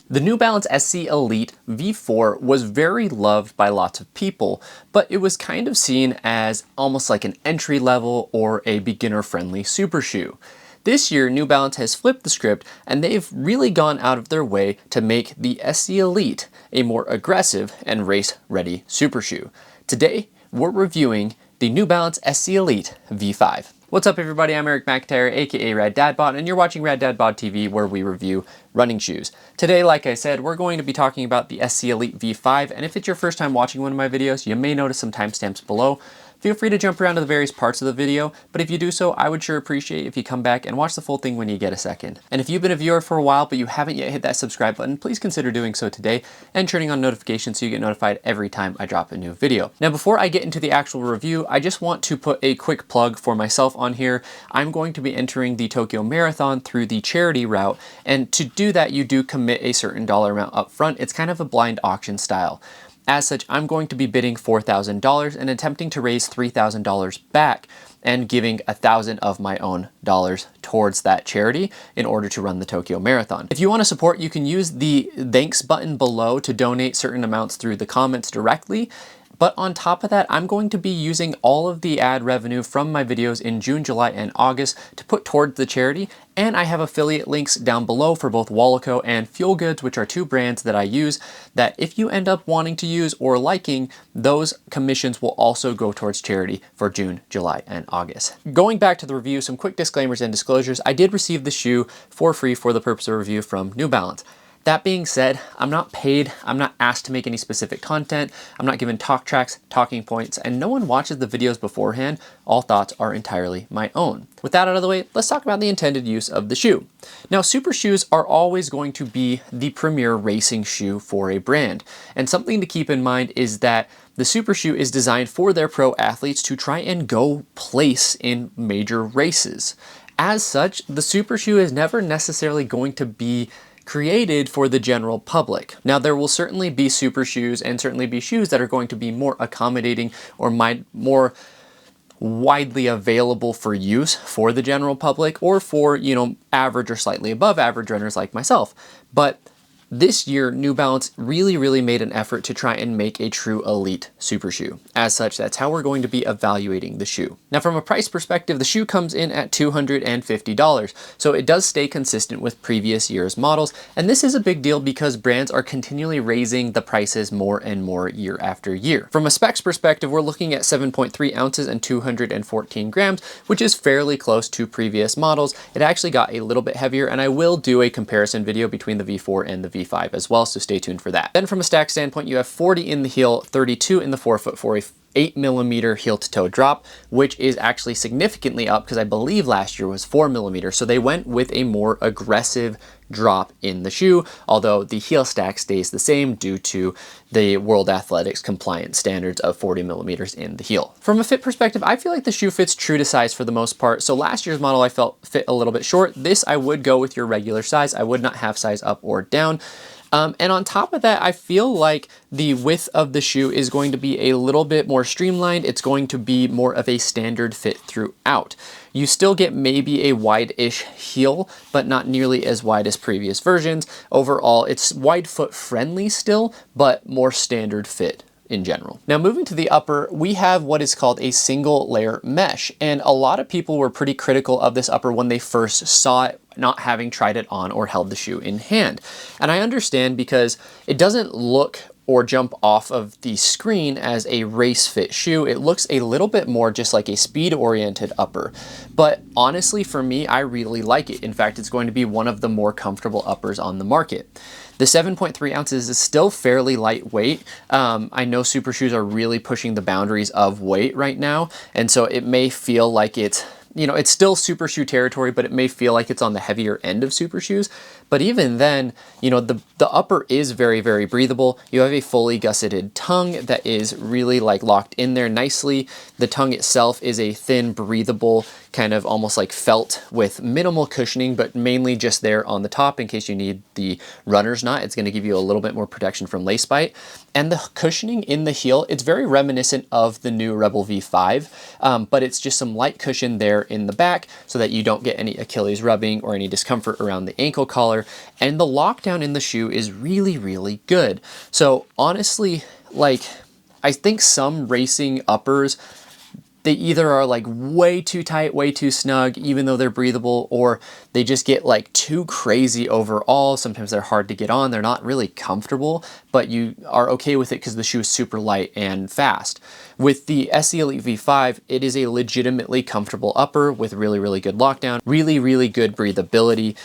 The New Balance SC Elite V4 was very loved by lots of people, but it was kind of seen as almost like an entry level or a beginner friendly super shoe. This year, New Balance has flipped the script and they've really gone out of their way to make the SC Elite a more aggressive and race-ready super shoe. Today, we're reviewing the New Balance SC Elite V5. What's up everybody, I'm Eric McIntyre, aka Rad Dad Bod, and you're watching Rad Dad Bod TV, where we review running shoes. Today, like I said, we're going to be talking about the SC Elite V5, and if it's your first time watching one of my videos, you may notice some timestamps below. Feel free to jump around to the various parts of the video, but if you do so, I would sure appreciate if you come back and watch the full thing when you get a second. And if you've been a viewer for a while, but you haven't yet hit that subscribe button, please consider doing so today and turning on notifications so you get notified every time I drop a new video. Now, before I get into the actual review, I just want to put a quick plug for myself on here. I'm going to be entering the Tokyo Marathon through the charity route, and to do that, you do commit a certain dollar amount up front. It's kind of a blind auction style. As such, I'm going to be bidding $4,000 and attempting to raise $3,000 back and giving $1,000 of my own dollars towards that charity in order to run the Tokyo Marathon. If you want to support, you can use the thanks button below to donate certain amounts through the comments directly. But on top of that, I'm going to be using all of the ad revenue from my videos in June, July, and August to put towards the charity. And I have affiliate links down below for both Wallico and Fuel Goods, which are two brands that I use, that if you end up wanting to use or liking, those commissions will also go towards charity for June, July, and August. Going back to the review, some quick disclaimers and disclosures. I did receive the shoe for free for the purpose of review from New Balance. That being said, I'm not paid, I'm not asked to make any specific content, I'm not given talk tracks, talking points, and no one watches the videos beforehand. All thoughts are entirely my own. With that out of the way, let's talk about the intended use of the shoe. Now, super shoes are always going to be the premier racing shoe for a brand. And something to keep in mind is that the super shoe is designed for their pro athletes to try and go place in major races. As such, the super shoe is never necessarily going to be created for the general public. Now, there will certainly be super shoes and certainly be shoes that are going to be more accommodating or more widely available for use for the general public or for, average or slightly above average runners like myself. But this year, New Balance really made an effort to try and make a true elite super shoe. As such, that's how we're going to be evaluating the shoe. Now, from a price perspective, the shoe comes in at $250, so it does stay consistent with previous year's models, and this is a big deal because brands are continually raising the prices more and more year after year. From a specs perspective, we're looking at 7.3 ounces and 214 grams, which is fairly close to previous models. It actually got a little bit heavier, and I will do a comparison video between the V4 and the V5 as well, so stay tuned for that. Then from a stack standpoint, you have 40 in the heel, 32 in the forefoot for a 8mm heel to toe drop, which is actually significantly up because I believe last year was 4mm. So they went with a more aggressive drop in the shoe, although the heel stack stays the same due to the World Athletics compliant standards of 40mm in the heel. From a fit perspective, I feel like the shoe fits true to size for the most part. So last year's model I felt fit a little bit short. This I would go with your regular size. I would not have size up or down. And on top of that, I feel like the width of the shoe is going to be a little bit more streamlined. It's going to be more of a standard fit throughout. You still get maybe a wide-ish heel, but not nearly as wide as previous versions. Overall, it's wide foot friendly still, but more standard fit in general. Now, moving to the upper, we have what is called a single layer mesh. And a lot of people were pretty critical of this upper when they first saw it, not having tried it on or held the shoe in hand. And I understand because it doesn't look or jump off of the screen as a race fit shoe. It looks a little bit more just like a speed oriented upper. But honestly, for me, I really like it. In fact, it's going to be one of the more comfortable uppers on the market. The 7.3 ounces is still fairly lightweight. I know super shoes are really pushing the boundaries of weight right now. And so it may feel like it's still super shoe territory, but it may feel like it's on the heavier end of super shoes. But even then, the upper is very breathable. You have a fully gusseted tongue that is really locked in there nicely. The tongue itself is a thin, breathable, kind of almost like felt with minimal cushioning, but mainly just there on the top in case you need the runner's knot. It's going to give you a little bit more protection from lace bite. And the cushioning in the heel, it's very reminiscent of the new Rebel V5, but it's just some light cushion there in the back so that you don't get any Achilles rubbing or any discomfort around the ankle collar color, and the lockdown in the shoe is really, really good. So honestly, like, I think some racing uppers, they either are like way too tight, way too snug, even though they're breathable, or they just get like too crazy overall. Sometimes they're hard to get on. They're not really comfortable, but you are okay with it because the shoe is super light and fast. With the SE Elite V5, it is a legitimately comfortable upper with really, really good lockdown, really, really good breathability.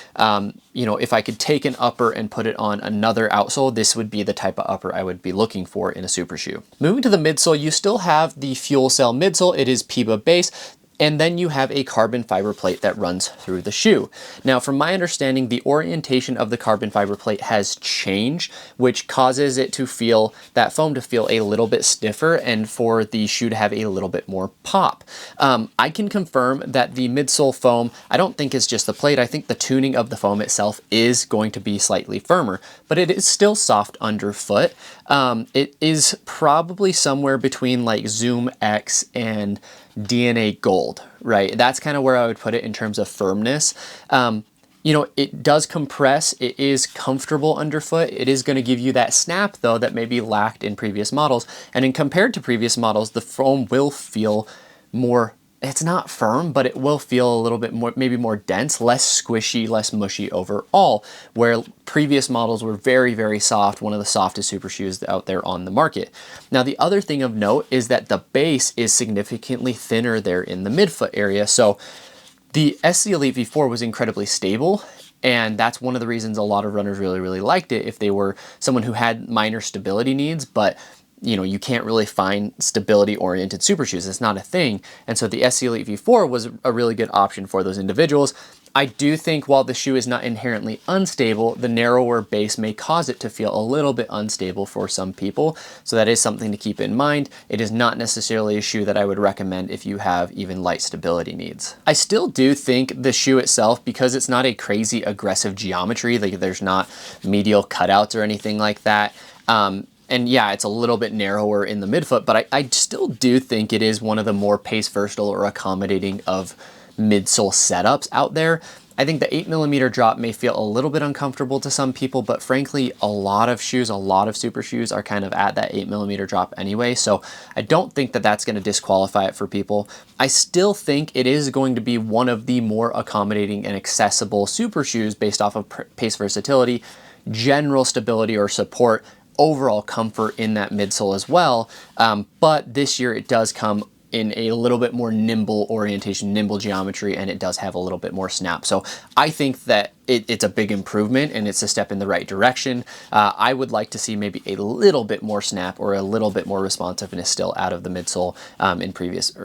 You know, if I could take an upper and put it on another outsole, this would be the type of upper I would be looking for in a super shoe. Moving to the midsole, you still have the Fuel Cell midsole. It is PIBA base. And then you have a carbon fiber plate that runs through the shoe. Now, from my understanding, the orientation of the carbon fiber plate has changed, which causes it to feel, that foam to feel a little bit stiffer and for the shoe to have a little bit more pop. I can confirm that the midsole foam, I don't think it's just the plate. I think the tuning of the foam itself is going to be slightly firmer, but it is still soft underfoot. It is probably somewhere between like Zoom X and DNA Gold, right? That's kind of where I would put it in terms of firmness. You know, it does compress. It is comfortable underfoot. It is going to give you that snap though that maybe lacked in previous models. And in compared to previous models, the foam will feel more, it's not firm, but it will feel a little bit more, maybe more dense, less squishy, less mushy overall, where previous models were very, very soft, one of the softest super shoes out there on the market. Now, the other thing of note is that the base is significantly thinner there in the midfoot area. So the SC Elite V4 was incredibly stable, and that's one of the reasons a lot of runners really, really liked it if they were someone who had minor stability needs, but you know, you can't really find stability-oriented super shoes. It's not a thing. And so the SC Elite V4 was a really good option for those individuals. I do think while the shoe is not inherently unstable, the narrower base may cause it to feel a little bit unstable for some people. So that is something to keep in mind. It is not necessarily a shoe that I would recommend if you have even light stability needs. I still do think the shoe itself, because it's not a crazy aggressive geometry, like there's not medial cutouts or anything like that, and yeah, it's a little bit narrower in the midfoot, but I still do think it is one of the more pace versatile or accommodating of midsole setups out there. I think the 8mm drop may feel a little bit uncomfortable to some people, but frankly, a lot of shoes, a lot of super shoes are kind of at that 8mm drop anyway. So I don't think that that's going to disqualify it for people. I still think it is going to be one of the more accommodating and accessible super shoes based off of pace versatility, general stability or support, overall comfort in that midsole as well. But this year it does come in a little bit more nimble orientation, nimble geometry, and it does have a little bit more snap. So I think that it's a big improvement and it's a step in the right direction. I would like to see maybe a little bit more snap or a little bit more responsiveness still out of the midsole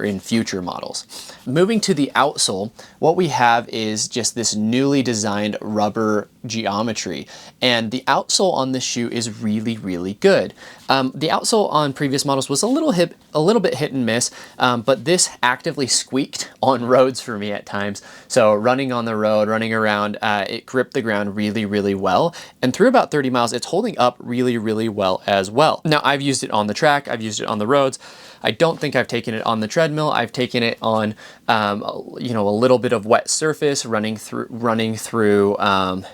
in future models. Moving to the outsole, what we have is just this newly designed rubber geometry, and the outsole on this shoe is really, really good. The outsole on previous models was a little bit hit and miss, but this actively squeaked on roads for me at times. So running on the road, running around, it gripped the ground really, really well. And through about 30 miles, it's holding up really, really well as well. Now, I've used it on the track, I've used it on the roads. I don't think I've taken it on the treadmill. I've taken it on, you know, a little bit of wet surface, running through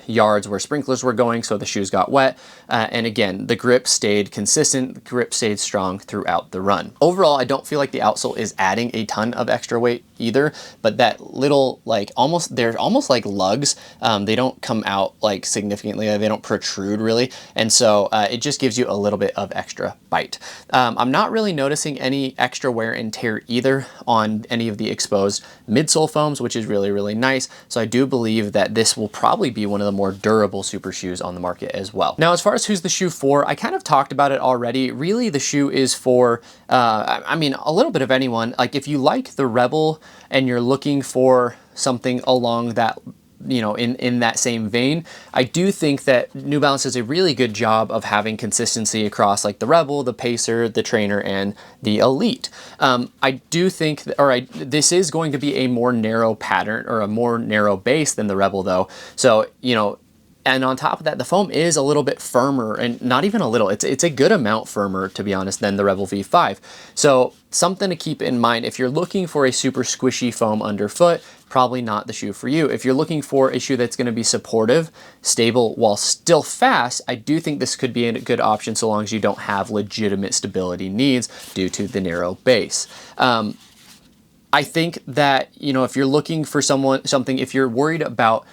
yards where sprinklers were going, so the shoes got wet. And again, the grip stayed consistent, the grip stayed strong throughout the run. Overall, I don't feel like the outsole is adding a ton of extra weight either, but that little, like, they're almost like lugs. They don't come out like significantly, they don't protrude really. And so it just gives you a little bit of extra bite. I'm not really noticing any extra wear and tear either on any of the exposed midsole foams, which is really, really nice. So I do believe that this will probably be one of the more durable super shoes on the market as well. Now, as far as who's the shoe for, I kind of talked about it already. Really, the shoe is for, I mean, a little bit of anyone. Like if you like the Rebel and you're looking for something along that, you know, in that same vein, I do think that New Balance does a really good job of having consistency across like the Rebel, the Pacer, the Trainer, and the Elite. I do think, this is going to be a more narrow pattern or a more narrow base than the Rebel though. So, you know, And on top of that, the foam is a little bit firmer, and not even a little, it's a good amount firmer, to be honest, than the Revel V5. So something to keep in mind, if you're looking for a super squishy foam underfoot, probably not the shoe for you. If you're looking for a shoe that's gonna be supportive, stable, while still fast, I do think this could be a good option so long as you don't have legitimate stability needs due to the narrow base. I think that, you know, if you're looking for something, if you're worried about,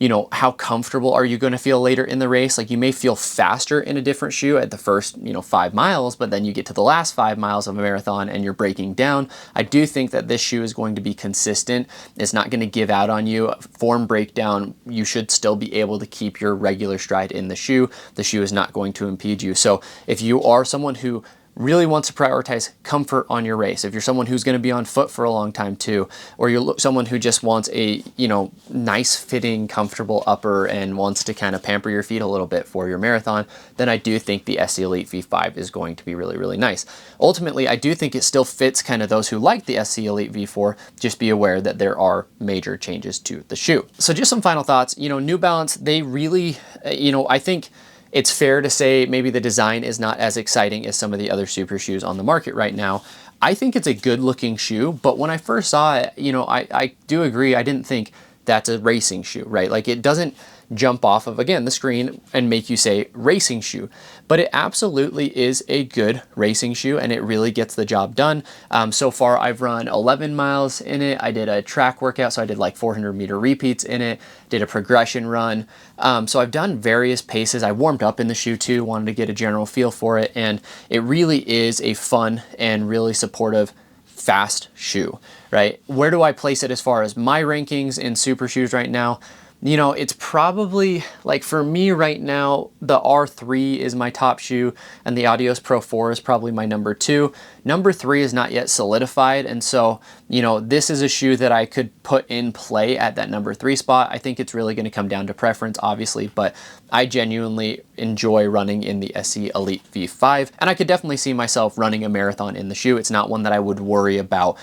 you know, how comfortable are you going to feel later in the race? Like, you may feel faster in a different shoe at the first, you know, 5 miles, but then you get to the last 5 miles of a marathon and you're breaking down. I do think that this shoe is going to be consistent. It's not going to give out on you. Form breakdown, you should still be able to keep your regular stride in the shoe. The shoe is not going to impede you. So if you are someone who really wants to prioritize comfort on your race, if you're someone who's going to be on foot for a long time too, or you're someone who just wants a, you know, nice fitting, comfortable upper and wants to kind of pamper your feet a little bit for your marathon, then I do think the SC Elite V5 is going to be really, really nice. Ultimately, I do think it still fits kind of those who like the SC Elite V4. Just be aware that there are major changes to the shoe. So just some final thoughts. You know, New Balance, they really, you know, I think it's fair to say maybe the design is not as exciting as some of the other super shoes on the market right now. I think it's a good looking shoe, but when I first saw it, you know, I do agree, I didn't think that's a racing shoe, right? Like, it doesn't jump off of, again, the screen and make you say racing shoe, but it absolutely is a good racing shoe and it really gets the job done. So far I've run 11 miles in it. I did a track workout, so I did like 400-meter repeats in it, did a progression run. So I've done various paces. I warmed up in the shoe too, wanted to get a general feel for it, and it really is a fun and really supportive, fast shoe, right? Where do I place it as far as my rankings in super shoes right now? You know, it's probably, like, for me right now, the R3 is my top shoe and the Adios Pro 4 is probably my number 2. Number 3 is not yet solidified, and so, you know, this is a shoe that I could put in play at that number 3 spot. I think it's really going to come down to preference, obviously, but I genuinely enjoy running in the SC Elite V5, and I could definitely see myself running a marathon in the shoe. It's not one that I would worry about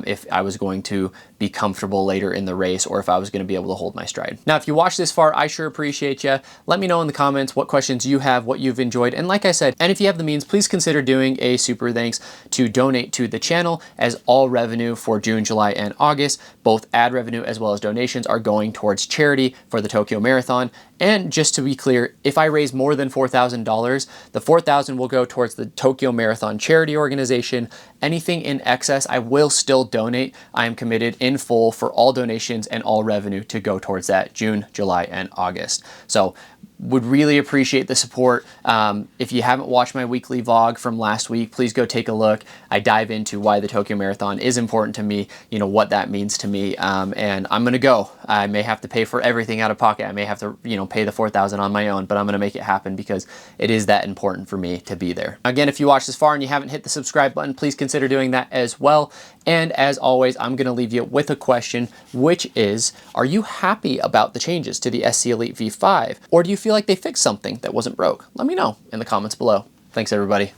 if I was going to be comfortable later in the race or if I was going to be able to hold my stride. Now, if you watched this far, I sure appreciate you. Let me know in the comments what questions you have, what you've enjoyed, and like I said, and if you have the means, please consider doing a super thanks to donate to the channel, as all revenue for June, July, and August, both ad revenue as well as donations, are going towards charity for the Tokyo Marathon. And just to be clear, if I raise more than $4,000, the $4,000 will go towards the Tokyo Marathon charity organization. Anything in excess, I will still donate. I am committed in full for all donations and all revenue to go towards that June, July, and August. So would really appreciate the support. If you haven't watched my weekly vlog from last week, please go take a look. I dive into why the Tokyo Marathon is important to me, you know, what that means to me, and I'm gonna go. I may have to pay for everything out of pocket. I may have to, you know, pay the $4,000 on my own, but I'm gonna make it happen because it is that important for me to be there. Again, if you watched this far and you haven't hit the subscribe button, please consider doing that as well. And as always, I'm gonna leave you with a question, which is, are you happy about the changes to the SC Elite V5? Or do you feel like they fixed something that wasn't broke? Let me know in the comments below. Thanks, everybody.